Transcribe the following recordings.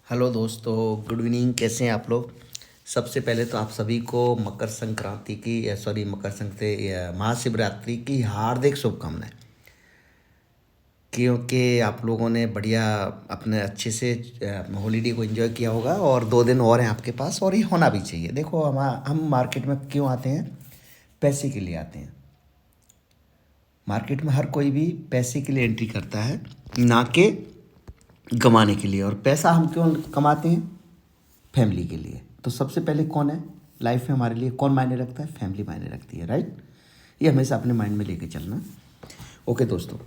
Hello दोस्तों, good evening. कैसे हैं आप लोग? सबसे पहले तो आप सभी को मकर संक्रांति की मकर संक्रांति महाशिवरात्रि की हार्दिक शुभकामनाएं। क्योंकि आप लोगों ने बढ़िया अपने अच्छे से हॉलीडे को एंजॉय किया होगा और 2 दिन और हैं आपके पास, और ये होना भी चाहिए। देखो, हम मार्केट में क्यों आते हैं? पैसे के लिए आते हैं। मार्केट में हर कोई भी पैसे के लिए एंट्री करता है, ना कि कमाने के लिए। और पैसा हम क्यों कमाते हैं? फैमिली के लिए। तो सबसे पहले कौन है लाइफ में हमारे लिए, कौन मायने रखता है? फैमिली मायने रखती है, राइट? ये हमेशा अपने माइंड में लेके चलना। ओके दोस्तों,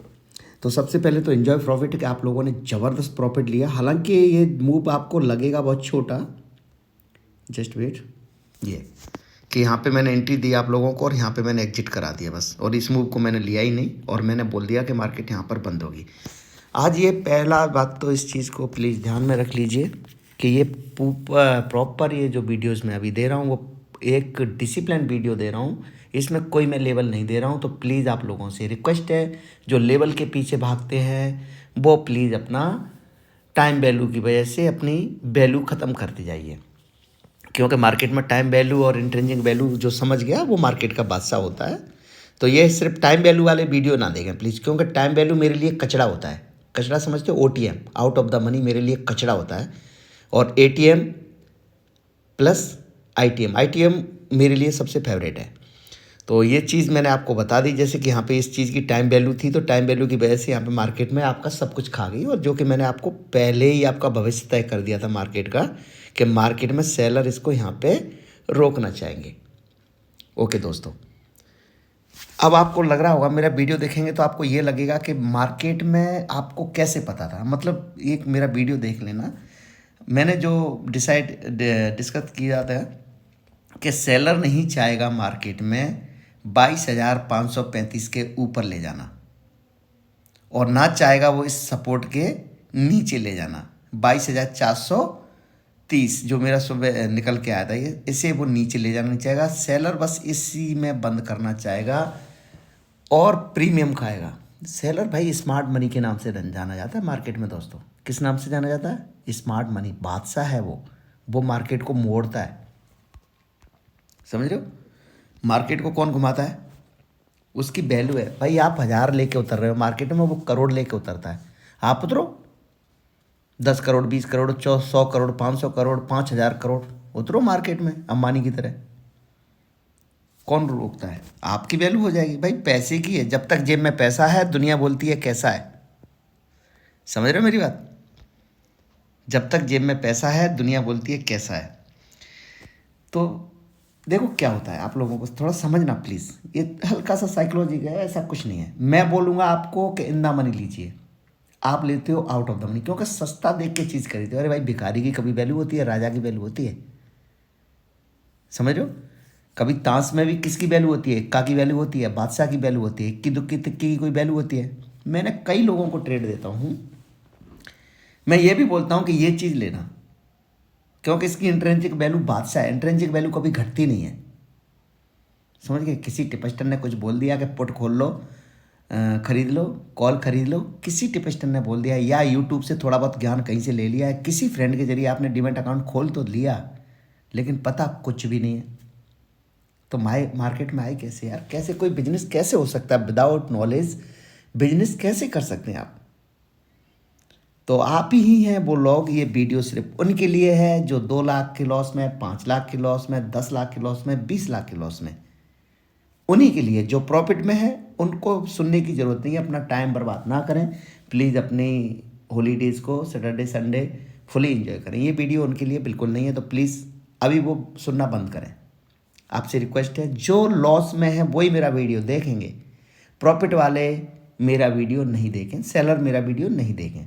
तो सबसे पहले तो एंजॉय प्रॉफिट कि आप लोगों ने ज़बरदस्त प्रॉफिट लिया। हालांकि ये मूव आपको लगेगा बहुत छोटा, जस्ट वेट। ये कि यहाँ पे मैंने एंट्री दी आप लोगों को और यहाँ पे मैंने एग्जिट करा दिया बस, और इस मूव को मैंने लिया ही नहीं, और मैंने बोल दिया कि मार्केट यहाँ पर बंद होगी आज। ये पहला बात तो इस चीज़ को प्लीज़ ध्यान में रख लीजिए कि ये प्रॉपर ये जो वीडियोस मैं अभी दे रहा हूँ वो एक डिसिप्लिन वीडियो दे रहा हूँ। इसमें कोई मैं लेवल नहीं दे रहा हूँ। तो प्लीज़ आप लोगों से रिक्वेस्ट है, जो लेवल के पीछे भागते हैं वो प्लीज़ अपना टाइम वैल्यू की वजह से अपनी वैल्यू ख़त्म करते जाइए। क्योंकि मार्केट में टाइम वैल्यू और इंट्रिंसिक वैल्यू जो समझ गया वो मार्केट का बादशाह होता है। तो ये सिर्फ टाइम वैल्यू वाले वीडियो ना देखें प्लीज़, क्योंकि टाइम वैल्यू मेरे लिए कचरा होता है। कचरा समझते हो? OTM, out of the money, मेरे लिए कचरा होता है। और ATM प्लस ITM मेरे लिए सबसे फेवरेट है। तो ये चीज़ मैंने आपको बता दी। जैसे कि यहाँ पे इस चीज़ की टाइम वैल्यू थी, तो टाइम वैल्यू की वजह से यहाँ पे मार्केट में आपका सब कुछ खा गई, और जो कि मैंने आपको पहले ही आपका भविष्य तय कर दिया था मार्केट का, कि मार्केट में सेलर इसको यहाँ पे रोकना चाहेंगे। ओके दोस्तों, अब आपको लग रहा होगा, मेरा वीडियो देखेंगे तो आपको ये लगेगा कि मार्केट में आपको कैसे पता था। मतलब एक मेरा वीडियो देख लेना, मैंने जो डिस्कस किया था कि सेलर नहीं चाहेगा मार्केट में 22,535 के ऊपर ले जाना, और ना चाहेगा वो इस सपोर्ट के नीचे ले जाना। 22,430 जो मेरा सुबह निकल के आया था, ये इसे वो नीचे ले जाना नहीं चाहेगा। सेलर बस इसी में बंद करना चाहेगा और प्रीमियम खाएगा। सेलर भाई स्मार्ट मनी के नाम से जाना जाता है मार्केट में दोस्तों। किस नाम से जाना जाता है? Smart money. बादशाह है वो मार्केट को मोड़ता है। समझ रहे हो? मार्केट को कौन घुमाता है? उसकी वैल्यू है। भाई आप 1,000 लेके उतर रहे हो मार्केट में, वो करोड़ लेके उतरता है। आप उतरो 10 करोड़, 20 करोड़, 100 करोड़, 500 करोड़, 5,000 करोड़, उतरो मार्केट में अंबानी की तरह। कौन रोकता है? आपकी वैल्यू हो जाएगी। भाई पैसे की है, जब तक जेब में पैसा है दुनिया बोलती है कैसा है। समझ रहे हो मेरी बात? जब तक जेब में पैसा है दुनिया बोलती है कैसा है। तो देखो क्या होता है, आप लोगों को थोड़ा समझना प्लीज़। ये हल्का सा साइकोलॉजी का है, ऐसा कुछ नहीं है। मैं बोलूँगा आपको कि इन द मनी लीजिए, आप लेते हो आउट ऑफ द मनी, क्योंकि सस्ता देख के चीज़ खरीदते हो। अरे भाई, भिखारी की कभी वैल्यू होती है? राजा की वैल्यू होती है? समझ रहे हो? कभी ताश में भी किसकी वैल्यू होती है? इक्का की वैल्यू होती है, बादशाह की वैल्यू होती है, इक्की दुक्की तिक्की की कोई वैल्यू होती है? मैंने कई लोगों को ट्रेड देता हूँ, मैं ये भी बोलता हूँ कि ये चीज़ लेना, क्योंकि इसकी इंट्रेंसिक वैल्यू बादशाह है। इंट्रेंसिक वैल्यू कभी घटती नहीं है। समझ गए? किसी टिपस्टर ने कुछ बोल दिया कि पुट खोल लो, खरीद लो, कॉल खरीद लो, किसी टिपस्टर ने बोल दिया, या यूट्यूब से थोड़ा बहुत ज्ञान कहीं से ले लिया है, किसी फ्रेंड के जरिए आपने डीमैट अकाउंट खोल तो लिया, लेकिन पता कुछ भी नहीं है। तो मार्केट में आए कैसे यार? कैसे कोई बिजनेस कैसे हो सकता है विदाउट नॉलेज? बिजनेस कैसे कर सकते हैं आप? तो आप ही हैं वो लोग। ये वीडियो सिर्फ उनके लिए है जो 2 लाख के लॉस में, 5 लाख के लॉस में, 10 लाख के लॉस में, 20 लाख के लॉस में। उन्हीं के लिए जो प्रॉफिट में है, उनको सुनने की ज़रूरत नहीं है। अपना टाइम बर्बाद ना करें प्लीज़। अपनी हॉलीडेज़ को सैटरडे संडे फुली एंजॉय करें। ये वीडियो उनके लिए बिल्कुल नहीं है, तो प्लीज़ अभी वो सुनना बंद करें। आपसे रिक्वेस्ट है, जो लॉस में है वही मेरा वीडियो देखेंगे, प्रॉफिट वाले मेरा वीडियो नहीं देखें, सेलर मेरा वीडियो नहीं देखें।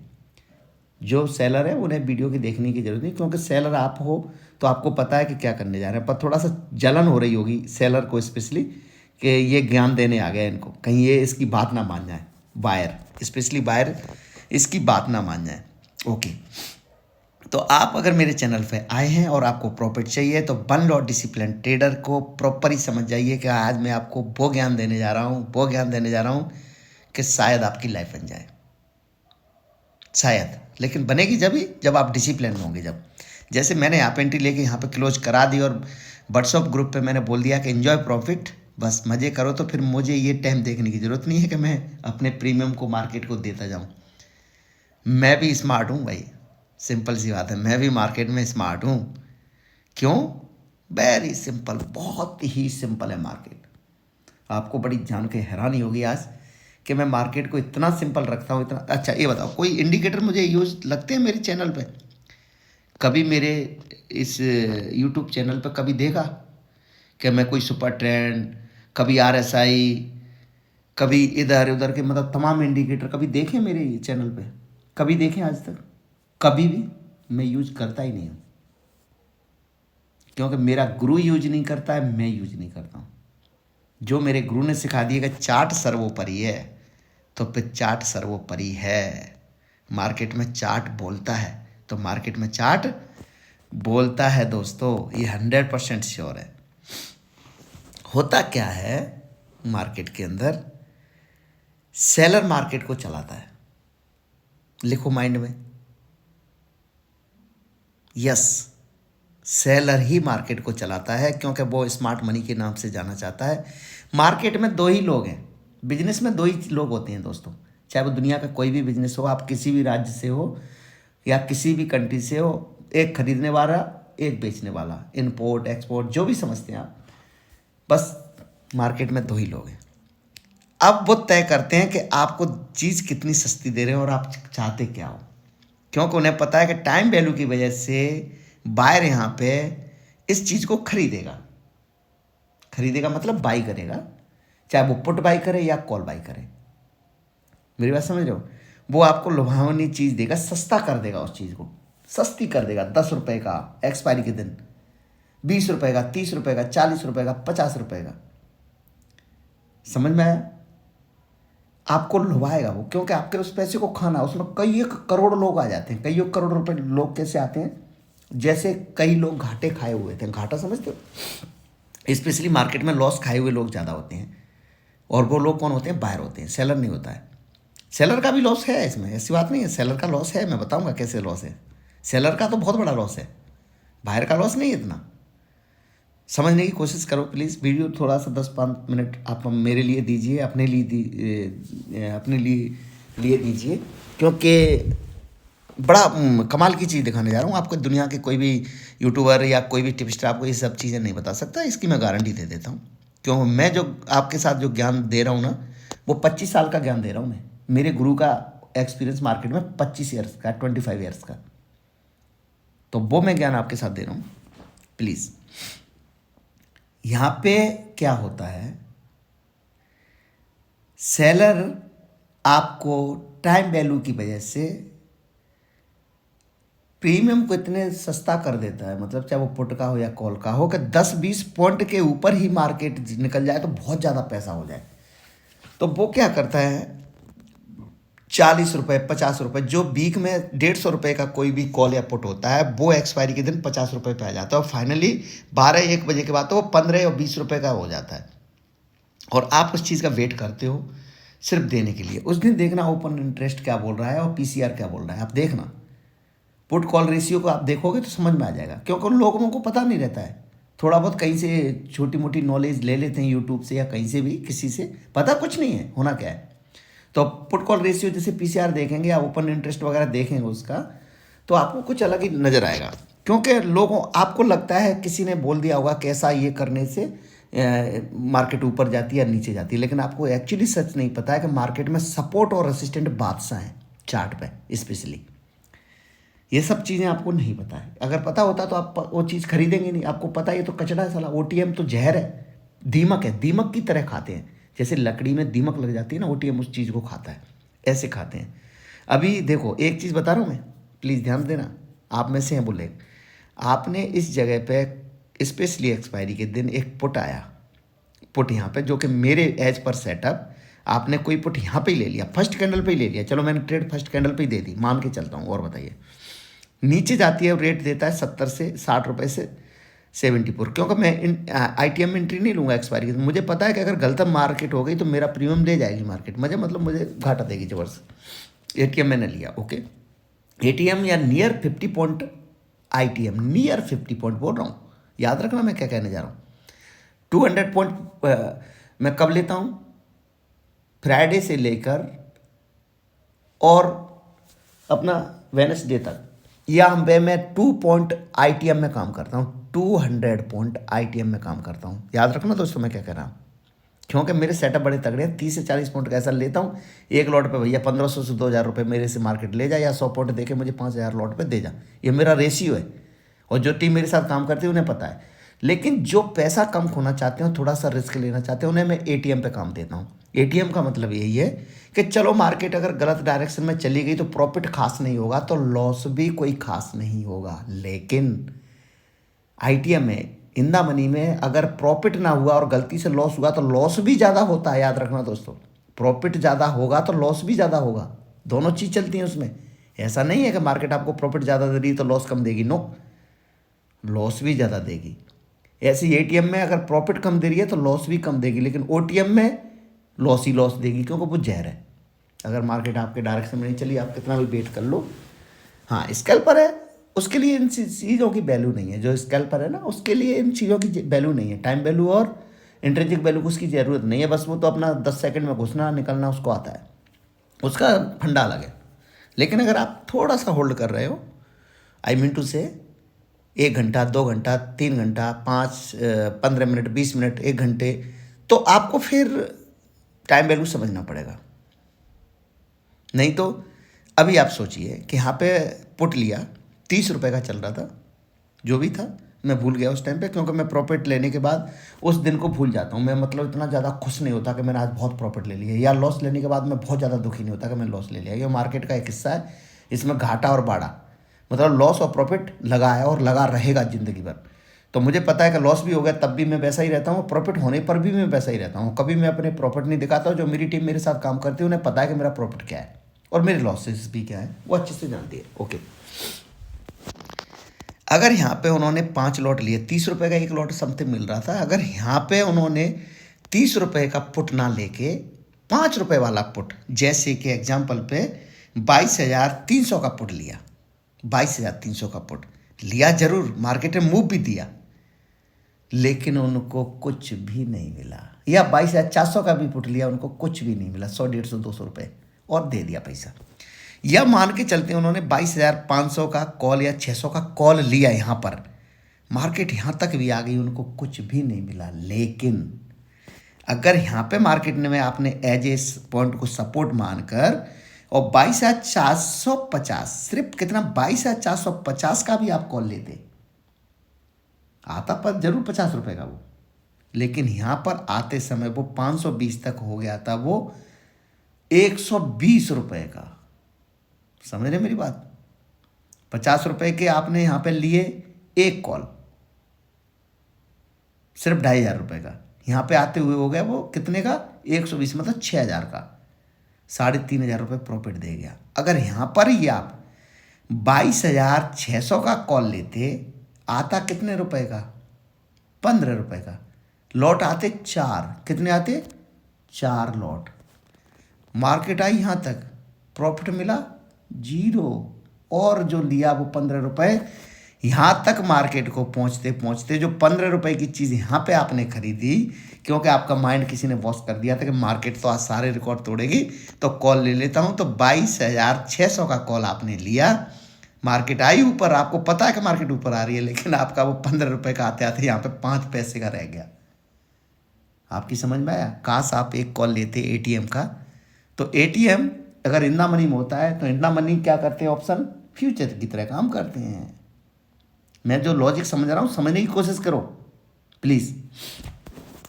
जो सेलर है उन्हें वीडियो की देखने की ज़रूरत नहीं, क्योंकि सेलर आप हो तो आपको पता है कि क्या करने जा रहे हैं। पर थोड़ा सा जलन हो रही होगी सेलर को स्पेशली, कि ये ज्ञान देने आ गया इनको, कहीं ये इसकी बात ना मान जाए। बायर, स्पेशली बायर इसकी बात ना मान जाए। ओके, तो आप अगर मेरे चैनल पे आए हैं और आपको प्रॉफिट चाहिए तो बन लो डिसिप्लिन ट्रेडर को प्रॉपर ही समझ जाइए कि आज मैं आपको वो ज्ञान देने जा रहा हूँ, वो ज्ञान देने जा रहा हूँ कि शायद आपकी लाइफ बन जाए। शायद लेकिन बनेगी जब आप डिसिप्लिन में होंगे। जब जैसे मैंने यहाँ पे एंट्री लेके यहाँ पे क्लोज करा दी और व्हाट्सअप ग्रुप पे मैंने बोल दिया कि एंजॉय प्रॉफिट, बस मज़े करो, तो फिर मुझे ये टाइम देखने की ज़रूरत नहीं है कि मैं अपने प्रीमियम को मार्केट को देता जाऊँ। मैं भी स्मार्ट हूँ भाई, सिंपल सी बात है, मैं भी मार्केट में स्मार्ट हूँ। क्यों? वेरी सिंपल, बहुत ही सिंपल है मार्केट। आपको बड़ी जान के हैरानी होगी आज कि मैं मार्केट को इतना सिंपल रखता हूँ, इतना। अच्छा ये बताओ, कोई इंडिकेटर मुझे यूज लगते हैं मेरे चैनल पे? कभी मेरे इस यूट्यूब चैनल पे कभी देखा कि मैं कोई सुपर ट्रेंड, कभी आरएसआई, कभी इधर उधर के मतलब तमाम इंडिकेटर कभी देखे मेरे चैनल पे? कभी देखे आज तक? कभी भी मैं यूज करता ही नहीं हूँ, क्योंकि मेरा गुरु यूज नहीं करता है, मैं यूज नहीं करता हूँ। जो मेरे गुरु ने सिखा दिया कि चार्ट सर्वोपरि है, तो फिर चार्ट सर्वोपरि है। मार्केट में चार्ट बोलता है तो मार्केट में चार्ट बोलता है दोस्तों, ये 100% श्योर है। होता क्या है मार्केट के अंदर, सेलर मार्केट को चलाता है। लिखो माइंड में, यस, सेलर ही मार्केट को चलाता है, क्योंकि वो स्मार्ट मनी के नाम से जाना चाहता है। मार्केट में दो ही लोग हैं, बिजनेस में दो ही लोग होते हैं दोस्तों, चाहे वो दुनिया का कोई भी बिजनेस हो, आप किसी भी राज्य से हो या किसी भी कंट्री से हो, एक खरीदने वाला, एक बेचने वाला, इंपोर्ट एक्सपोर्ट जो भी समझते हैं आप, बस मार्केट में दो ही लोग हैं। अब वो तय करते हैं कि आपको चीज़ कितनी सस्ती दे रहे हैं और आप चाहते क्या हो, क्योंकि उन्हें पता है कि टाइम वैल्यू की वजह से बायर यहाँ पे इस चीज़ को खरीदेगा मतलब बाई करेगा, चाहे वो पुट बाई करे या कॉल बाई करे। मेरी बात समझ रहे हो? वो आपको लुभावनी चीज़ देगा, सस्ता कर देगा, उस चीज़ को सस्ती कर देगा। 10 रुपये का एक्सपायरी के दिन, 20 रुपये का, 30 रुपये का, 40 रुपये का, 50 रुपये का। समझ में आया? आपको लुभाएगा वो, क्योंकि आपके उस पैसे को खाना, उसमें कई एक करोड़ लोग आ जाते हैं। कई एक करोड़ रुपए लोग कैसे आते हैं? जैसे कई लोग घाटे खाए हुए थे। घाटा समझते हो? स्पेशली मार्केट में लॉस खाए हुए लोग ज़्यादा होते हैं, और वो लोग कौन होते हैं? बायर होते हैं, सेलर नहीं होता है। सेलर का भी लॉस है इसमें, ऐसी बात नहीं है, सेलर का लॉस है, मैं बताऊंगा कैसे लॉस है। सेलर का तो बहुत बड़ा लॉस है, बायर का लॉस नहीं है इतना। समझने की कोशिश करो प्लीज़। वीडियो थोड़ा सा 10-5 मिनट आप मेरे लिए दीजिए, अपने लिए दीजिए, क्योंकि बड़ा कमाल की चीज़ दिखाने जा रहा हूँ आपको। दुनिया के कोई भी यूट्यूबर या कोई भी टिप्स्टर आपको ये सब चीज़ें नहीं बता सकता, इसकी मैं गारंटी दे देता हूँ। क्यों? मैं जो आपके साथ जो ज्ञान दे रहा हूँ ना, वो 25 साल का ज्ञान दे रहा हूँ मैं। मेरे गुरु का एक्सपीरियंस मार्केट में 25 ईयर्स का, 25 ईयर्स का, तो वो मैं ज्ञान आपके साथ दे रहा हूँ। प्लीज़, यहाँ पे क्या होता है, सेलर आपको टाइम वैल्यू की वजह से प्रीमियम को इतने सस्ता कर देता है, मतलब चाहे वो पुट का हो या कॉल का हो, कि 10-20 पॉइंट के ऊपर ही मार्केट निकल जाए तो बहुत ज़्यादा पैसा हो जाए। तो वो क्या करता है, 40 रुपये, 50 रुपये, जो वीक में 150 रुपये का कोई भी कॉल या पुट होता है, वो एक्सपायरी के दिन 50 रुपये पे आ जाता है, और फाइनली 12-1 बजे के बाद तो वो 15 और 20 रुपये का हो जाता है। और आप उस चीज़ का वेट करते हो सिर्फ देने के लिए। उस दिन देखना ओपन इंटरेस्ट क्या बोल रहा है और पीसीआर क्या बोल रहा है, आप देखना। पुट कॉल रेशियो को आप देखोगे तो समझ में आ जाएगा, क्योंकि उन लोगों को पता नहीं रहता है। थोड़ा बहुत कहीं से छोटी मोटी नॉलेज ले लेते हैं यूट्यूब से या कहीं से भी, किसी से, पता कुछ नहीं है होना क्या है। तो पुट कॉल रेशियो जैसे पीसीआर देखेंगे या ओपन इंटरेस्ट वगैरह देखेंगे उसका, तो आपको कुछ अलग ही नज़र आएगा। क्योंकि लोगों, आपको लगता है किसी ने बोल दिया होगा कैसा ये करने से मार्केट ऊपर जाती है या नीचे जाती है, लेकिन आपको एक्चुअली सच नहीं पता है कि मार्केट में सपोर्ट और रेसिस्टेंट बादशाह हैं चार्ट पे स्पेशली। ये सब चीज़ें आपको नहीं पता है। अगर पता होता तो आप वो चीज़ खरीदेंगे नहीं। आपको पता है ये तो कचड़ा है साला, ओटीएम तो जहर है, दीमक है, दीमक की तरह खाते हैं। जैसे लकड़ी में दीमक लग जाती है ना, ओटीएम उस चीज़ को खाता है, ऐसे खाते हैं। अभी देखो, एक चीज़ बता रहा हूँ मैं, प्लीज़ ध्यान देना, आप में से हैं बोले, आपने इस जगह पे स्पेशली एक्सपायरी के दिन एक पुट आया, पुट यहाँ पे, जो कि मेरे एज पर सेटअप, आपने कोई पुट यहाँ पे ही ले लिया, फर्स्ट कैंडल पे ही ले लिया। चलो मैंने ट्रेड फर्स्ट कैंडल पे ही दे दी, मान के चलता हूँ। और बताइए, नीचे जाती है, रेट देता है 70 से 60 रुपये से 74, क्योंकि मैं आईटीएम में एंट्री नहीं लूँगा एक्सपायरी की। मुझे पता है कि अगर गलत मार्केट हो गई तो मेरा प्रीमियम ले जाएगी मार्केट, मुझे घाटा देगी जबरदस्त। एटीएम मैंने लिया, ओके, एटीएम या near 50 point ITM, near 50 point बोल रहा हूँ, याद रखना मैं क्या कहने जा रहा हूँ। 200 पॉइंट मैं कब लेता हूँ, फ्राइडे से लेकर और अपना वेनसडे तक, या मैं 2 पॉइंट आईटीएम में काम करता हूँ, 200 पॉइंट आईटीएम में काम करता हूँ। याद रखना दोस्तों मैं क्या कह रहा हूँ, क्योंकि मेरे सेटअप बड़े तगड़े हैं। 30 से 40 पॉइंट का ऐसा लेता हूँ, एक लॉट पे भैया 1500 से 2000 रुपये मेरे से मार्केट ले जा, या 100 पॉइंट दे के मुझे 5000 लॉट पे दे जा। ये मेरा रेशियो है, और जो टीम मेरे साथ काम करती है उन्हें पता है। लेकिन जो पैसा कम खोना चाहते हो, थोड़ा सा रिस्क लेना चाहते हैं, उन्हें मैं एटीएम पे काम देता हूँ। एटीएम का मतलब यही है कि चलो मार्केट अगर गलत डायरेक्शन में चली गई तो प्रॉफिट खास नहीं होगा, तो लॉस भी कोई खास नहीं होगा। लेकिन आईटीएम में, इन द मनी में, अगर प्रॉफिट ना हुआ और गलती से लॉस हुआ तो लॉस भी ज़्यादा होता है। याद रखना दोस्तों, प्रॉफिट ज़्यादा होगा तो लॉस भी ज़्यादा होगा, दोनों चीज़ चलती हैं उसमें। ऐसा नहीं है कि मार्केट आपको प्रॉफिट ज़्यादा दे रही है तो लॉस कम देगी, नो, लॉस भी ज़्यादा देगी। ऐसे ही एटीएम में अगर प्रॉफिट कम दे रही है तो लॉस भी कम देगी, लेकिन ओटीएम में लॉस ही लॉस देगी, क्योंकि वो जहर है। अगर मार्केट आपके डायरेक्शन में नहीं चली, आप कितना भी वेट कर लो। हाँ, स्कैल्पर है, उसके लिए इन चीज़ों की वैल्यू नहीं है। जो स्कैल्पर है ना, उसके लिए इन चीज़ों की वैल्यू नहीं है। टाइम वैल्यू और इंट्रिंसिक वैल्यू को उसकी ज़रूरत नहीं है, बस वो तो अपना 10 सेकंड में घुसना निकलना उसको आता है, उसका फंडा अलग है। लेकिन अगर आप थोड़ा सा होल्ड कर रहे हो, आई मीन टू से 1 घंटा, 2 घंटा, 3 घंटा, 15 मिनट, 20 मिनट, 1 घंटे, तो आपको फिर टाइम वैल्यू समझना पड़ेगा। नहीं तो अभी आप सोचिए कि यहाँ पे पुट लिया, 30 रुपये का चल रहा था, जो भी था मैं भूल गया उस टाइम पे, क्योंकि मैं प्रॉफिट लेने के बाद उस दिन को भूल जाता हूँ मैं। मतलब इतना ज़्यादा खुश नहीं होता कि मैंने आज बहुत प्रॉफिट ले लिया, या लॉस लेने के बाद मैं बहुत ज़्यादा दुखी नहीं होता कि मैंने लॉस ले लिया। ये मार्केट का एक हिस्सा है, इसमें घाटा और बाड़ा, मतलब लॉस और प्रॉफिट लगा है और लगा रहेगा ज़िंदगी भर। तो मुझे पता है कि लॉस भी हो गया तब भी मैं वैसा ही रहता हूँ, प्रॉफिट होने पर भी मैं वैसा ही रहता हूँ। कभी मैं अपने प्रॉफिट नहीं दिखाता हूँ। जो मेरी टीम मेरे साथ काम करती है उन्हें पता है कि मेरा प्रॉफिट क्या है और मेरे लॉसेस भी क्या है, वो अच्छे से जानती है। ओके, अगर यहाँ पे उन्होंने 5 लॉट लिए, 30 रुपये का एक लॉट समथिंग मिल रहा था, अगर यहाँ पे उन्होंने 30 रुपये का पुट ना लेके 5 रुपये वाला पुट, जैसे कि एग्जाम्पल पे 22,300 का पुट लिया, 22,300 का पुट लिया, जरूर मार्केट में मूव भी दिया, लेकिन उनको कुछ भी नहीं मिला। या 22,400 का भी पुट लिया, उनको कुछ भी नहीं मिला, 100, 150, 200 रुपये और दे दिया पैसा। या मान के चलते हैं उन्होंने 22,500 का कॉल या 600 का कॉल लिया, यहाँ पर मार्केट यहाँ तक भी आ गई, उनको कुछ भी नहीं मिला। लेकिन अगर यहाँ पे मार्केट में आपने एज ए पॉइंट को सपोर्ट मानकर और 22,450, सिर्फ कितना, 22,450 का भी आप कॉल लेते, आता पर जरूर 50 रुपये का वो, लेकिन यहाँ पर आते समय वो 520 तक हो गया था, वो 120 रुपये का। समझ रहे मेरी बात? 50 रुपये के आपने यहाँ पे लिए एक कॉल, सिर्फ 2,500 रुपये का, यहाँ पे आते हुए हो गया वो कितने का, 120, मतलब 6,000 का, 3,500 रुपये प्रॉफिट दे गया। अगर यहाँ पर ही आप 22,600 का कॉल लेते, आता कितने रुपए का, 15 रुपये का। लॉट आते 4, कितने आते, 4 लॉट। मार्केट आई यहाँ तक, प्रॉफिट मिला 0, और जो लिया वो 15 रुपये। यहाँ तक मार्केट को पहुँचते पहुँचते जो 15 रुपये की चीज़ यहाँ पे आपने खरीदी, क्योंकि आपका माइंड किसी ने वॉश कर दिया था कि मार्केट तो आज सारे रिकॉर्ड तोड़ेगी, तो कॉल ले लेता हूँ, तो 22,600 का कॉल आपने लिया। मार्केट आई ऊपर, आपको पता है कि मार्केट ऊपर आ रही है, लेकिन आपका वो 15 रुपये का आते आते यहाँ पे 5 पैसे का रह गया। आपकी समझ में आया? काश आप एक कॉल लेते एटीएम का। तो एटीएम अगर इंदा मनी में होता है तो इंदा मनी क्या करते हैं, ऑप्शन फ्यूचर की तरह काम करते हैं। मैं जो लॉजिक समझ रहा हूँ, समझने की कोशिश करो प्लीज़।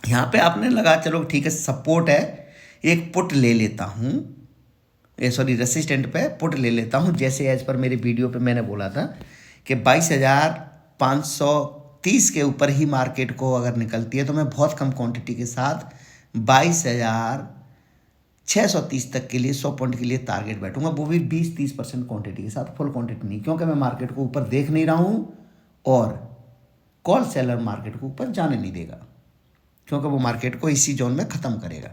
यहाँ पे आपने लगा, चलो ठीक है, सपोर्ट है, एक पुट ले लेता हूँ, सॉरी रेसिस्टेंट पे पुट ले लेता हूँ, जैसे एज पर मेरे वीडियो पे मैंने बोला था कि 22,530 के ऊपर ही मार्केट को अगर निकलती है तो मैं बहुत कम क्वांटिटी के साथ 22,630 तक के लिए 100 पॉइंट के लिए टारगेट बैठूंगा, वो भी 20-30% क्वांटिटी के साथ, फुल क्वांटिटी नहीं, क्योंकि मैं मार्केट को ऊपर देख नहीं रहा हूँ और कॉल सेलर मार्केट को ऊपर जाने नहीं देगा, क्योंकि वो मार्केट को इसी जोन में ख़त्म करेगा।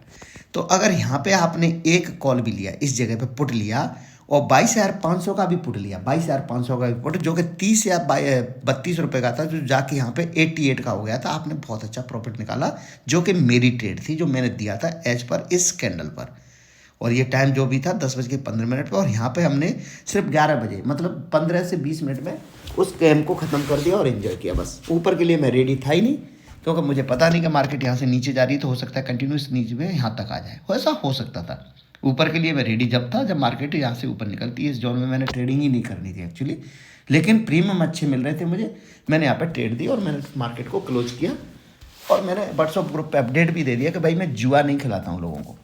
तो अगर यहाँ पे आपने एक कॉल भी लिया, इस जगह पे पुट लिया और 22,500 का भी पुट लिया, 22,500 का भी पुट, जो कि 30 या 32 रुपये का था, जो जाके यहाँ पे 88 का हो गया था। आपने बहुत अच्छा प्रॉफिट निकाला, जो कि मेरी ट्रेड थी, जो मैंने दिया था एज पर इस कैंडल पर। और ये टाइम जो भी था 10:15 पर, और यहाँ पे हमने सिर्फ 11 बजे, मतलब 15 से 20 मिनट में उस गेम को ख़त्म कर दिया और एंजॉय किया बस। ऊपर के लिए मैं रेडी था ही नहीं, क्योंकि मुझे पता नहीं कि मार्केट यहाँ से नीचे जा रही है, तो हो सकता है कंटिन्यूस नीचे में यहाँ तक आ जाए, ऐसा हो सकता था। ऊपर के लिए मैं रेडी जब था, जब मार्केट यहाँ से ऊपर निकलती है। इस जोन में मैंने ट्रेडिंग ही नहीं करनी थी एक्चुअली, लेकिन प्रीमियम अच्छे मिल रहे थे मुझे, मैंने यहाँ पर ट्रेड दी और मैंने मार्केट को क्लोज किया। और मैंने व्हाट्सअप ग्रुप पर अपडेट भी दे दिया कि भाई मैं जुआ नहीं खिलाता हूँ लोगों को।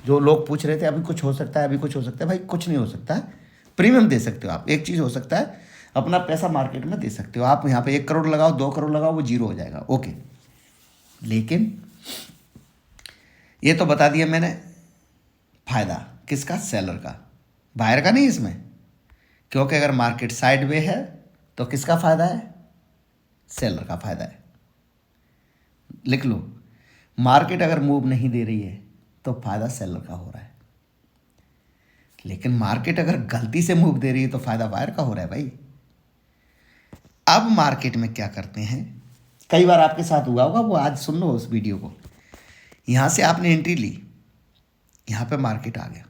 जो लोग पूछ रहे थे अभी कुछ हो सकता है, अभी कुछ हो सकता है, भाई कुछ नहीं हो सकता है। प्रीमियम दे सकते हो आप। एक चीज़ हो सकता है, अपना पैसा मार्केट में दे सकते हो आप। यहाँ पे 1 करोड़ लगाओ, 2 करोड़ लगाओ, वो जीरो हो जाएगा, ओके। लेकिन ये तो बता दिया मैंने, फायदा किसका? सेलर का, बायर का नहीं इसमें। क्योंकि अगर मार्केट साइड वे है तो किसका फायदा है? सेलर का फायदा है। लिख लो, मार्केट अगर मूव नहीं दे रही है तो फायदा सेलर का हो रहा है, लेकिन मार्केट अगर गलती से मूव दे रही है तो फायदा बायर का हो रहा है भाई। अब मार्केट में क्या करते हैं, कई बार आपके साथ हुआ होगा, वो आज सुन लो उस वीडियो को। यहाँ से आपने एंट्री ली, यहाँ पे मार्केट आ गया,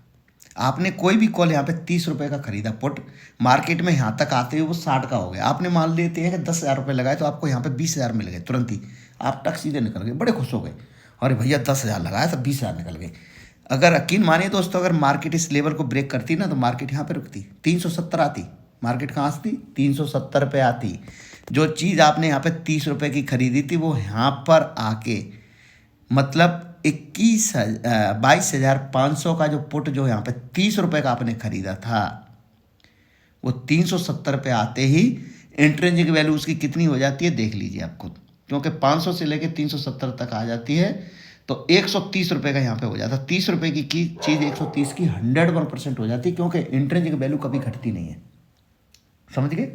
आपने कोई भी कॉल यहाँ पे 30 रुपये का खरीदा पुट, मार्केट में यहाँ तक आते हुए वो 60 का हो गया। आपने मान लेते हैं कि 10,000 रुपये लगाए, तो आपको यहाँ पे 20,000 मिल गए तुरंत ही। आप टक सीधे निकल गए, बड़े खुश हो गए, अरे भैया 10,000 लगाया तो 20,000 निकल गए। अगर यकीन मानिए दोस्तों, अगर मार्केट इस लेवल को ब्रेक करती ना, तो मार्केट यहाँ पे रुकती, 370 आती। मार्केट कहाँ आती? 370 पे आती। जो चीज़ आपने यहाँ पे 30 रुपये की खरीदी थी, वो यहाँ पर आके मतलब 22,500 का जो पुट, जो यहाँ पे 30 रुपये का आपने खरीदा था, वो 370 पे आते ही इंट्रिंसिक वैल्यू उसकी कितनी हो जाती है देख लीजिए आप खुद। क्योंकि 500 से लेके 370 तक आ जाती है, तो 130 रुपये का यहाँ पे हो जाता है। 30 रुपये की चीज़ 130 की 101% हो जाती है, क्योंकि इंट्रिंसिक वैल्यू कभी घटती नहीं है। समझ गए?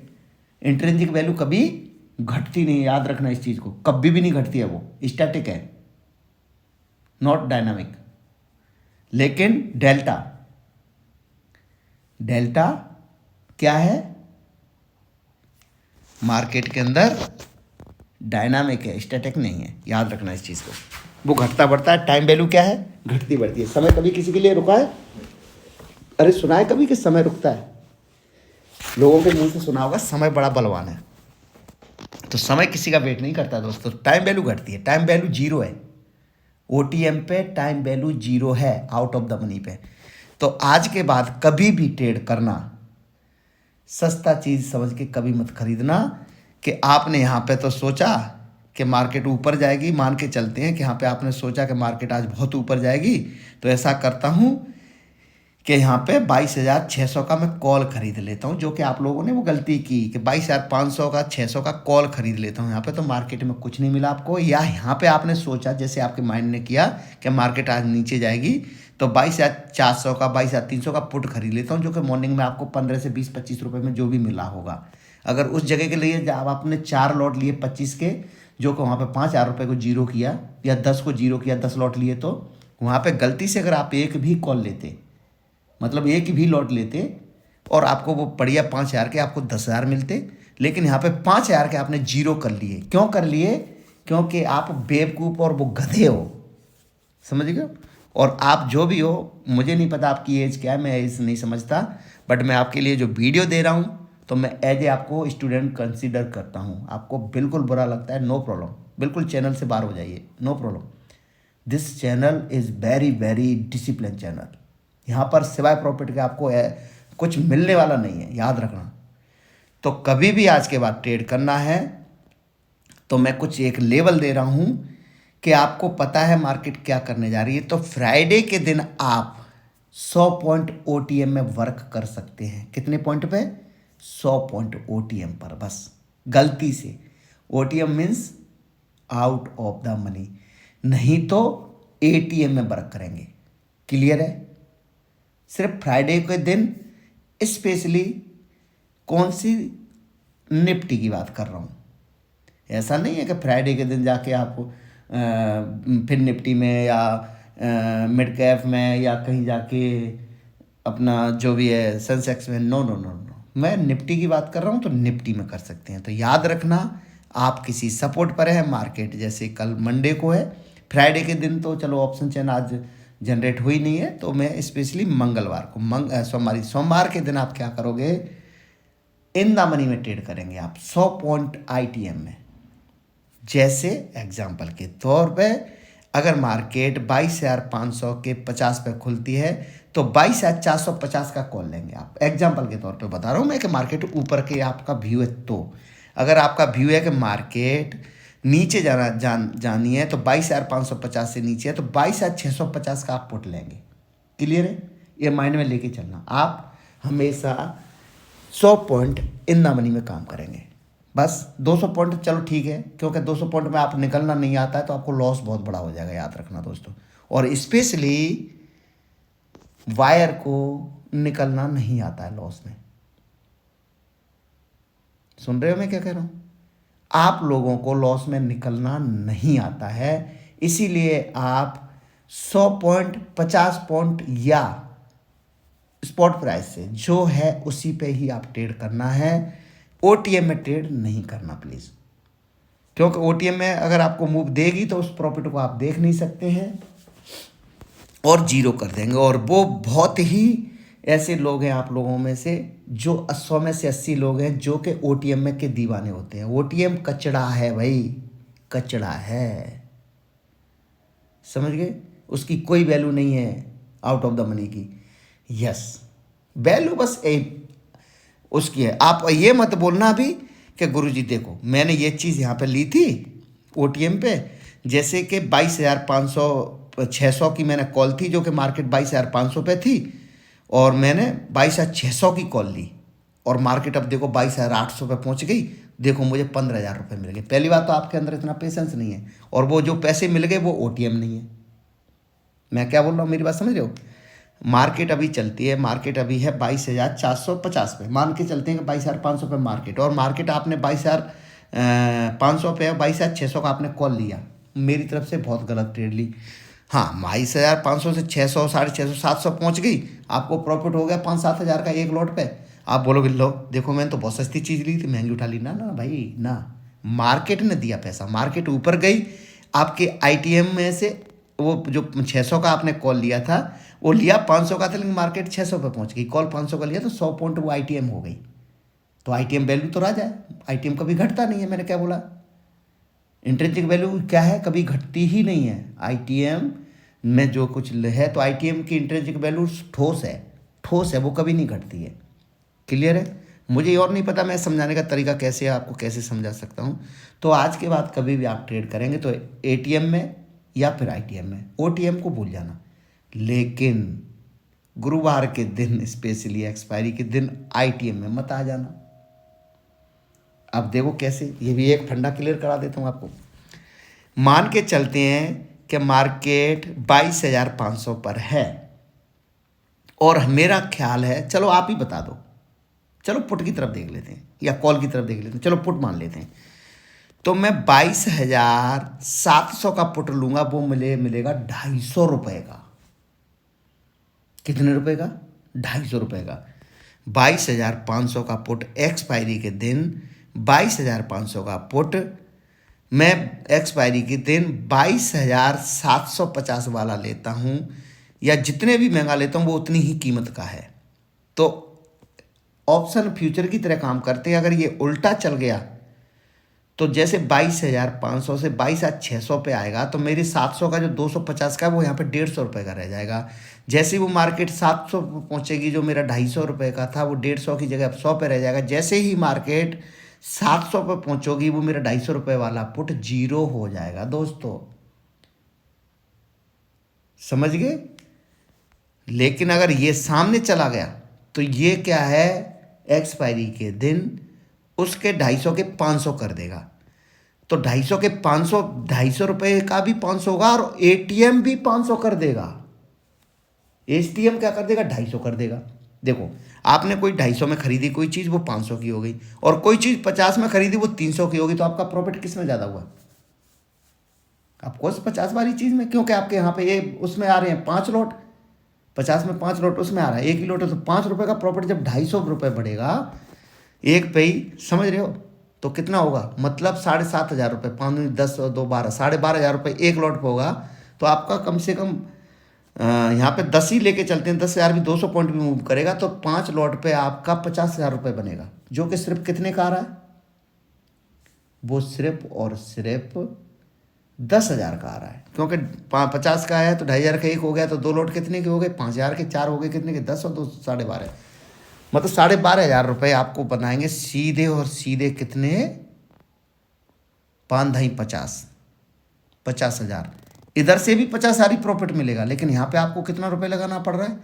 इंट्रिंसिक वैल्यू कभी घटती नहीं है, याद रखना इस चीज़ को, कभी भी नहीं घटती है, वो स्टैटिक है, नॉट डायनामिक। लेकिन डेल्टा, डेल्टा क्या है? मार्केट के अंदर डायनामिक है, स्टैटिक नहीं है, याद रखना इस चीज़ को। वो घटता बढ़ता है। टाइम वैल्यू क्या है? घटती बढ़ती है। समय कभी किसी के लिए रुका है? अरे सुना है कभी कि समय रुकता है? लोगों के मुंह से सुना होगा, समय बड़ा बलवान है। तो समय किसी का वेट नहीं करता दोस्तों, टाइम वैल्यू घटती है। टाइम वैल्यू जीरो है, ओटीएम पे टाइम वैल्यू जीरो है, आउट ऑफ द मनी पे। तो आज के बाद कभी भी ट्रेड करना, सस्ता चीज़ समझ के कभी मत खरीदना। कि आपने यहाँ पे तो सोचा कि मार्केट ऊपर जाएगी, मान के चलते हैं कि यहाँ पे आपने सोचा कि मार्केट आज बहुत ऊपर जाएगी, तो ऐसा करता हूँ कि यहाँ पे 22,600 का मैं कॉल खरीद लेता हूँ। जो कि आप लोगों ने वो गलती की कि 22,500 का 600 का कॉल खरीद लेता हूँ यहाँ पे, तो मार्केट में कुछ नहीं मिला आपको। या यहाँ पे आपने सोचा, जैसे आपके माइंड ने किया कि मार्केट आज नीचे जाएगी, तो 22,400 का 22,300 का पुट खरीद लेता हूँ, जो कि मॉर्निंग में आपको 15 से 20-25 रुपये में जो भी मिला होगा। अगर उस जगह के लिए जब आपने 4 लॉट लिए 25 के, जो कि वहाँ पे 5,000 रुपये को जीरो किया, या 10 को जीरो किया, 10 लॉट लिए, तो वहाँ पे गलती से अगर आप एक भी कॉल लेते, मतलब एक भी लॉट लेते, और आपको वो बढ़िया 5,000 के आपको 10,000 मिलते, लेकिन यहाँ पे 5,000 के आपने जीरो कर लिए। क्यों कर लिए? क्योंकि आप बेवकूफ़ और वो गधे हो, समझ गए? और आप जो भी हो, मुझे नहीं पता आपकी एज क्या है, मैं एज नहीं समझता, बट मैं आपके लिए जो वीडियो दे रहा हूँ, तो मैं एज ए आपको स्टूडेंट कंसीडर करता हूँ। आपको बिल्कुल बुरा लगता है, नो प्रॉब्लम, बिल्कुल चैनल से बाहर हो जाइए, no problem. This channel is very very discipline channel. यहाँ पर सिवाय प्रॉफिट के आपको कुछ मिलने वाला नहीं है, याद रखना। तो कभी भी आज के बाद ट्रेड करना है, तो मैं कुछ एक लेवल दे रहा हूँ कि आपको पता है मार्केट क्या करने जा रही है। तो फ्राइडे के दिन आप 100 पॉइंट ओटीएम में वर्क कर सकते हैं। कितने पॉइंट पे? 100 पॉइंट ओटीएम पर, बस। गलती से OTM means out of the money, नहीं तो एटीएम में वर्क करेंगे। क्लियर है? सिर्फ फ्राइडे के दिन स्पेशली कौन सी? निफ्टी की बात कर रहा हूँ। ऐसा नहीं है कि फ्राइडे के दिन जाके आप फिर निफ्टी में या मिड कैप में या कहीं जाके अपना जो भी है सेंसेक्स में, नो नो नो नो, मैं निफ्टी की बात कर रहा हूँ, तो निफ्टी में कर सकते हैं। तो याद रखना, आप किसी सपोर्ट पर है, मार्केट जैसे कल मंडे को है, फ्राइडे के दिन तो चलो ऑप्शन चेन आज जनरेट हुई नहीं है, तो मैं स्पेशली मंगलवार को सोमवार के दिन आप क्या करोगे, इन द मनी में ट्रेड करेंगे आप 100 पॉइंट आईटीएम में। जैसे एग्जाम्पल के तौर पे अगर मार्केट 22,500 के 50 पे खुलती है तो 22,450 का कॉल लेंगे आप। एग्जाम्पल के तौर पे बता रहा हूँ मैं कि मार्केट ऊपर के आपका व्यू है, तो अगर आपका व्यू है कि मार्केट नीचे जानी है तो 22,550 से नीचे है तो 22,650 का आप पुट लेंगे। क्लियर है? ये माइंड में लेके चलना, आप हमेशा 100 पॉइंट इन द मनी में काम करेंगे। बस 200 पॉइंट चलो ठीक है, क्योंकि 200 पॉइंट में आप निकलना नहीं आता है तो आपको लॉस बहुत बड़ा हो जाएगा, याद रखना दोस्तों। और स्पेशली वायर को निकलना नहीं आता है लॉस में। सुन रहे हो मैं क्या कह रहा हूँ? आप लोगों को लॉस में निकलना नहीं आता है, इसीलिए आप 100 पॉइंट 50 पॉइंट या स्पॉट प्राइस से जो है उसी पे ही आप ट्रेड करना है। ओटीएम में ट्रेड नहीं करना प्लीज़, क्योंकि ओटीएम में अगर आपको मूव देगी तो उस प्रॉफिट को आप देख नहीं सकते हैं और जीरो कर देंगे। और वो बहुत ही ऐसे लोग हैं आप लोगों में से, जो 100 में से 80 लोग हैं जो कि ओटीएम में के दीवाने होते हैं। ओटीएम कचड़ा है भाई, कचड़ा है, समझ गए? उसकी कोई वैल्यू नहीं है आउट ऑफ द मनी की। यस, वैल्यू बस उसकी है। आप ये मत बोलना अभी कि गुरुजी देखो मैंने ये चीज़ यहाँ पे ली थी ओटीएम पे, जैसे कि 22,500 600 की मैंने कॉल थी, जो कि मार्केट 22,500 पे थी, और मैंने 22,600 की कॉल ली और मार्केट अब देखो 22,800 पे पहुँच गई। देखो मुझे 15,000 रुपये मिल गए। पहली बात तो आपके अंदर इतना पेशेंस नहीं है, और वो जो पैसे मिल गए वो ओटीएम नहीं है। मैं क्या बोल रहा हूँ, मेरी बात समझ रहे हो? मार्केट अभी चलती है, मार्केट अभी है 22,450 पे, मान के चलते हैं कि 22,500 पे मार्केट, और मार्केट आपने 22,500 पे 22,600 का आपने कॉल लिया, मेरी तरफ से बहुत गलत ट्रेड ली। हाँ, 22,500 से 600 650 700 पहुँच गई, आपको प्रॉफिट हो गया 5-7 हज़ार का एक लॉट पे। आप बोलोगे लो देखो मैंने तो बहुत सस्ती चीज़ ली थी, महंगी उठा ली। ना ना भाई ना, मार्केट ने दिया पैसा, मार्केट ऊपर गई, आपके आईटीएम में से वो जो 600 का आपने कॉल लिया था वो लिया 500 का था, लेकिन मार्केट 600 पे पहुंच गई, कॉल 500 का लिया तो 100 पॉइंट वो आईटीएम हो गई। तो आईटीएम वैल्यू तो राजा है, आईटीएम कभी घटता नहीं है। मैंने क्या बोला? इंट्रिंसिक वैल्यू क्या है, कभी घटती ही नहीं है। आईटीएम में जो कुछ है तो आईटीएम की इंट्रिंसिक वैल्यू ठोस है, ठोस है, वो कभी नहीं घटती है। क्लियर है? मुझे और नहीं पता मैं समझाने का तरीका कैसे आपको कैसे समझा सकता हूँ। तो आज के बाद कभी भी आप ट्रेड करेंगे तो एटीएम में या फिर आईटीएम में, ओटीएम को भूल जाना। लेकिन गुरुवार के दिन स्पेशली एक्सपायरी के दिन आईटीएम में मत आ जाना। अब देखो कैसे, ये भी एक फंडा क्लियर करा देता हूँ आपको। मान के चलते हैं कि मार्केट 22,500 पर है और मेरा ख्याल है, चलो आप ही बता दो, चलो पुट की तरफ देख लेते हैं या कॉल की तरफ देख लेते हैं, चलो पुट मान लेते हैं। तो मैं 22,700 का पुट लूंगा, वो मिलेगा 250 रुपये का। कितने रुपए का? 250 रुपये का। 22,500 का पुट एक्सपायरी के दिन, 22,500 का पुट मैं एक्सपायरी के दिन 22,750 वाला लेता हूँ, या जितने भी महंगा लेता हूँ वो उतनी ही कीमत का है। तो ऑप्शन फ्यूचर की तरह काम करते हैं। अगर ये उल्टा चल गया तो जैसे 22,500 से 22,600 पे आएगा तो मेरी 700 का जो 250 का है वो यहाँ पे 150 रुपये का रह जाएगा। जैसे ही वो मार्केट 700 पे पहुँचेगी, जो मेरा 250 रुपये का था वो 150 की जगह अब 100 पे रह जाएगा। जैसे ही मार्केट 700 पे पहुँचोगी वो मेरा 250 रुपये वाला पुट जीरो हो जाएगा दोस्तों, समझ गए? लेकिन अगर ये सामने चला गया तो ये क्या है, एक्सपायरी के दिन उसके 250 के 500 कर देगा। तो 250 के 500, 250 रुपये का भी 500 होगा और एटीएम भी 500 कर देगा। एटीएम क्या कर देगा? 250 कर देगा। देखो आपने कोई 250 में खरीदी कोई चीज़, वो 500 की हो गई, और कोई चीज़ 50 में खरीदी वो 300 की होगी। तो आपका प्रॉफिट किस में ज़्यादा हुआ? आपको 50 वाली चीज़ में, क्योंकि आपके यहाँ पे ये उसमें आ रहे हैं 5 लॉट, 50 में 5 लॉट उसमें आ रहा है, एक ही लॉट है, तो 5 रुपये का प्रॉफिट जब 250 रुपये बढ़ेगा एक पे ही, समझ रहे हो, तो कितना होगा, मतलब 7,500 रुपये, 5 दूनी 10 और 2 12, 12,500 रुपये एक लॉट पे होगा। तो आपका कम से कम यहाँ पे 10 ही लेके चलते हैं, 10,000 भी 200 पॉइंट भी मूव करेगा तो 5 लॉट पे आपका 50,000 रुपये बनेगा, जो कि सिर्फ कितने का आ रहा है, वो सिर्फ और सिर्फ 10,000 का आ रहा है, क्योंकि 50 का है तो 2,500 का एक हो गया, तो 2 लॉट कितने के हो गए, 5,000 के, 4 हो गए कितने के, 10 और 2 12,500, मतलब 12,500 रुपये आपको बनाएंगे सीधे और सीधे, कितने, 5 ढाई 50,000। इधर से भी 50,000 ही प्रॉफिट मिलेगा, लेकिन यहाँ पे आपको कितना रुपये लगाना पड़ रहा है,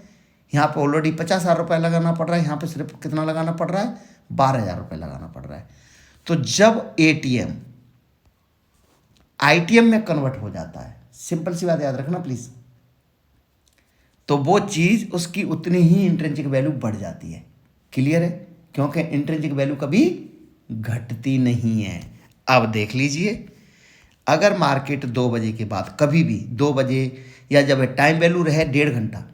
यहाँ पे ऑलरेडी 50,000 रुपये लगाना पड़ रहा है, यहाँ पे सिर्फ कितना लगाना पड़ रहा है, 12,000 रुपये लगाना पड़ रहा है। तो जब एटीएम आईटीएम में कन्वर्ट हो जाता है, सिंपल सी बात याद रखना प्लीज, तो वो चीज उसकी उतनी ही इंट्रिंसिक वैल्यू बढ़ जाती है। क्लियर है, क्योंकि इंट्रिंसिक वैल्यू कभी घटती नहीं है। अब देख लीजिए, अगर मार्केट 2 बजे के बाद कभी भी 2 बजे या जब टाइम वैल्यू रहे 1.5 घंटा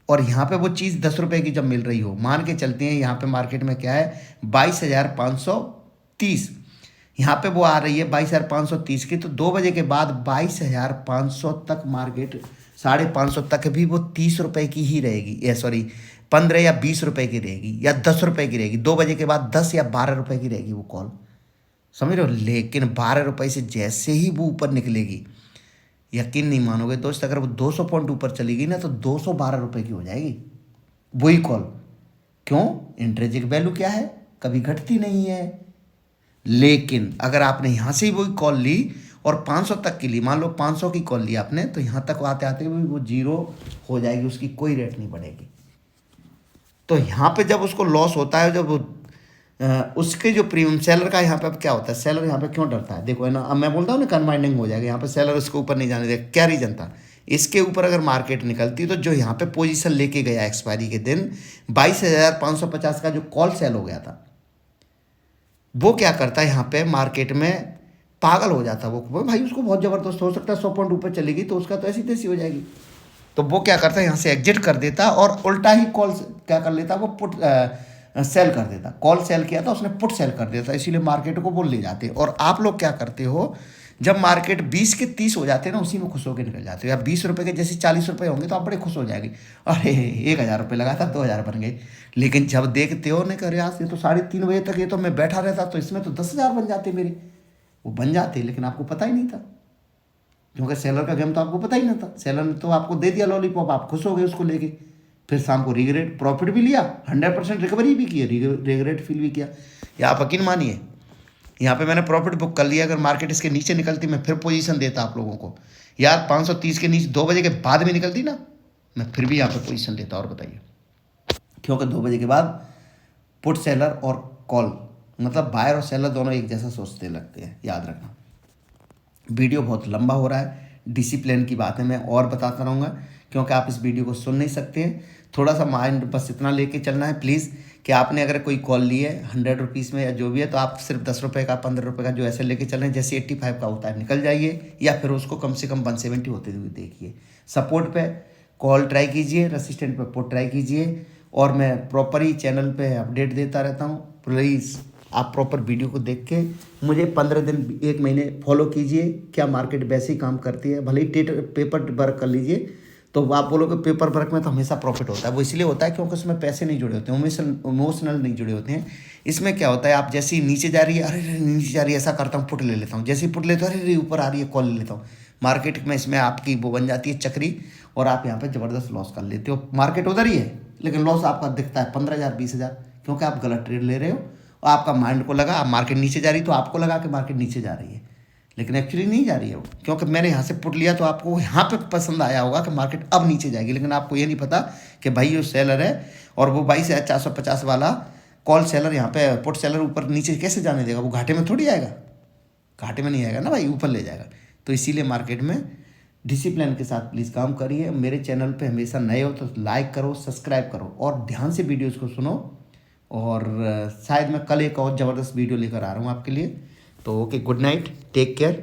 और यहाँ पे वो चीज़ 10 रुपये की जब मिल रही हो, मान के चलते हैं यहाँ पे मार्केट में क्या है 22,530, यहाँ पे वो आ रही है 22,530 की, तो 2 बजे के बाद 22,500 तक मार्केट, 550 तक भी वो 30 रुपये की ही रहेगी, या सॉरी 15 या 20 रुपये की रहेगी या 10 रुपये की रहेगी, 2 बजे के बाद 10 या 12 रुपये की रहेगी वो कॉल, समझ रहे हो। लेकिन 12 रुपये से जैसे ही वो ऊपर निकलेगी, यकीन नहीं मानोगे दोस्त, अगर वो 200 पॉइंट ऊपर चली गई ना तो 212 रुपये की हो जाएगी वही कॉल। क्यों, इंट्रिंसिक वैल्यू क्या है, कभी घटती नहीं है। लेकिन अगर आपने यहाँ से ही वही कॉल ली और 500 तक की ली, मान लो 500 की कॉल ली आपने, तो यहाँ तक आते आते हुए वो 0 हो जाएगी, उसकी कोई रेट नहीं बढ़ेगी। तो यहाँ पे जब उसको लॉस होता है, जब उसके जो प्रीमियम सेलर का यहाँ पे अब क्या होता है, सेलर यहाँ पे क्यों डरता है, देखो है ना, अब मैं बोलता हूँ ना कन्बाइंडिंग हो जाएगा, यहाँ पे सेलर इसके ऊपर नहीं जाने देगा, क्या रीजन था, इसके ऊपर अगर मार्केट निकलती तो जो यहाँ पे पोजीशन लेके गया एक्सपायरी के दिन 22,550 का जो कॉल सेल हो गया था, वो क्या करता है यहाँ पे मार्केट में पागल हो जाता है, वो भाई उसको बहुत ज़बरदस्त हो सकता है 100 पॉइंट ऊपर चलेगी तो उसका तो ऐसी तैसी हो जाएगी, तो वो क्या करता है यहाँ से एग्जिट कर देता और उल्टा ही कॉल क्या कर लेता, वो पुट सेल कर देता, कॉल सेल किया था उसने पुट सेल कर देता, इसीलिए मार्केट को वो ले जाते। और आप लोग क्या करते हो, जब मार्केट 20 के 30 हो जाते हैं ना, उसी में खुश होकर निकल जाते हो, या 20 रुपये के जैसे 40 रुपये होंगे तो आप बड़े खुश हो जाएंगे, अरे 1,000 रुपये लगा था 2,000 बन गए। लेकिन जब देखते हो ना कर यार, ये तो 3:30 बजे तक ये तो मैं बैठा रहता, तो इसमें तो 10,000 बन जाते मेरे, वो बन जाते, लेकिन आपको पता ही नहीं था, क्योंकि सेलर का गेम तो आपको पता ही नहीं था, सेलर ने तो आपको दे दिया लॉलीपॉप, आप खुश हो गए उसको लेके, फिर शाम को रिग्रेट, प्रॉफिट भी लिया, 100% रिकवरी भी की, रिग्रेट फील भी किया। या आप यकीन मानिए, यहाँ पे मैंने प्रॉफिट बुक कर लिया, अगर मार्केट इसके नीचे निकलती मैं फिर पोजीशन देता आप लोगों को, यार 530 के नीचे 2 बजे के बाद में निकलती ना, मैं फिर भी यहाँ पे पोजीशन लेता। और बताइए, क्योंकि 2 बजे के बाद पुट सेलर और कॉल, मतलब बायर और सेलर दोनों एक जैसा सोचते लगते हैं, याद रखना। वीडियो बहुत लंबा हो रहा है, डिसिप्लिन की बातें मैं और बताता रहूँगा, क्योंकि आप इस वीडियो को सुन नहीं सकते हैं, थोड़ा सा माइंड बस इतना लेके चलना है प्लीज़, कि आपने अगर कोई कॉल ली है 100 रुपीज़ में या जो भी है, तो आप सिर्फ 10 रुपये का 15 रुपये का जो ऐसे लेके चल रहे हैं, जैसे 85 का होता है निकल जाइए, या फिर उसको कम से कम 170 होते हुए देखिए। सपोर्ट पे कॉल ट्राई कीजिए, रेसिस्टेंट पे पुट ट्राई कीजिए, और मैं प्रॉपर ही चैनल पे अपडेट देता रहता हूँ। प्लीज़ आप प्रॉपर वीडियो को देख के मुझे 15 दिन 1 महीने फॉलो कीजिए, क्या मार्केट वैसे ही काम करती है, भले ही पेपर वर्क कर लीजिए, तो आप बोलोगे पेपर वर्क में तो हमेशा प्रॉफिट होता है, वो इसलिए होता है क्योंकि उसमें पैसे नहीं जुड़े होते हैं, इमोशनल नहीं जुड़े होते हैं। इसमें क्या होता है, आप जैसे ही नीचे जा रही है, अरे नीचे जा रही है, ऐसा करता हूँ पुट ले लेता हूँ, जैसे ही पुट लेता हूँ अरे ऊपर आ रही है कॉल ले लेता हूँ, मार्केट में इसमें आपकी वो बन जाती है चक्री, और आप यहाँ पे ज़बरदस्त लॉस कर लेते हो। मार्केट उधर ही है लेकिन लॉस आपका दिखता है 15,000 20,000, क्योंकि आप गलत ट्रेड ले रहे हो, और आपका माइंड को लगा मार्केट नीचे जा रही, तो आपको लगा कि मार्केट नीचे जा रही है, लेकिन एक्चुअली नहीं जा रही है वो, क्योंकि मैंने यहाँ से पुट लिया तो आपको यहाँ पे पसंद आया होगा कि मार्केट अब नीचे जाएगी, लेकिन आपको ये नहीं पता कि भाई ये सेलर है, और वो 22,450 वाला कॉल सेलर यहाँ पे पुट सेलर ऊपर नीचे कैसे जाने देगा, वो घाटे में थोड़ी आएगा, घाटे में नहीं आएगा ना भाई, ऊपर ले जाएगा। तो इसीलिए मार्केट में डिसिप्लिन के साथ प्लीज़ काम करिए। मेरे चैनल पे हमेशा नए हो तो लाइक करो, सब्सक्राइब करो, और ध्यान से वीडियोज़ को सुनो, और शायद मैं कल एक और ज़बरदस्त वीडियो लेकर आ रहा हूँ आपके लिए। तो okay, good night, take care.